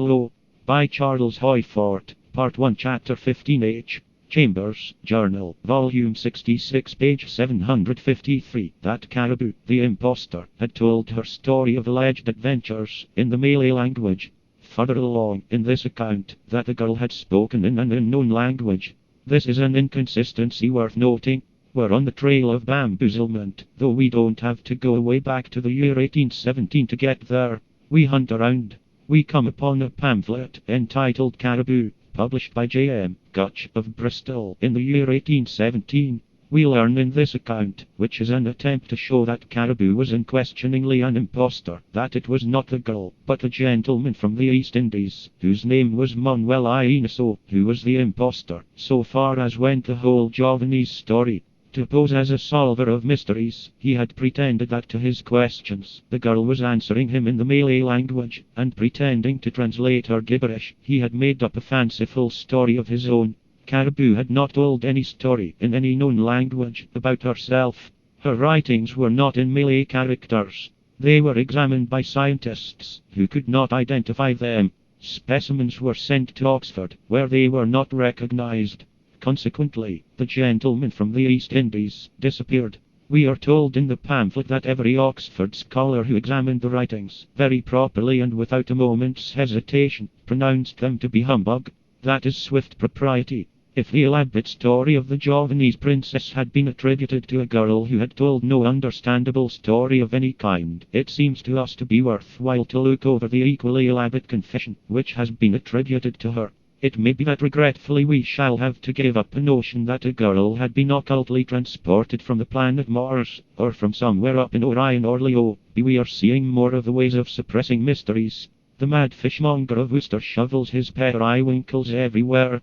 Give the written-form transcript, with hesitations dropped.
Low. By Charles Hoyfort. Part 1 Chapter 15H. Chambers, Journal, Volume 66, page 753, that CARABOO, the impostor, had told her story of alleged adventures in the Malay language. Further along in this account, that the girl had spoken in an unknown language. This is an inconsistency worth noting. We're on the trail of bamboozlement, though we don't have to go way back to the year 1817 to get there. We hunt around. We come upon a pamphlet entitled CARABOO, published by J.M. Gutch of Bristol in the year 1817. We learn in this account, which is an attempt to show that CARABOO was unquestioningly an impostor, that it was not the girl, but a gentleman from the East Indies, whose name was Manuel Inoso, who was the impostor, so far as went the whole Javanese story. To pose as a solver of mysteries, he had pretended that to his questions, the girl was answering him in the Malay language, and pretending to translate her gibberish, he had made up a fanciful story of his own. CARABOO had not told any story in any known language about herself. Her writings were not in Malay characters. They were examined by scientists, who could not identify them. Specimens were sent to Oxford, where they were not recognized. Consequently, the gentleman from the East Indies disappeared. We are told in the pamphlet that every Oxford scholar who examined the writings, very properly and without a moment's hesitation, pronounced them to be humbug. That is swift propriety. If the elaborate story of the Javanese princess had been attributed to a girl who had told no understandable story of any kind, it seems to us to be worthwhile to look over the equally elaborate confession which has been attributed to her. It may be that regretfully we shall have to give up a notion that a girl had been occultly transported from the planet Mars, or from somewhere up in Orion or Leo. We are seeing more of the ways of suppressing mysteries. The mad fishmonger of Worcester shovels his periwinkles everywhere.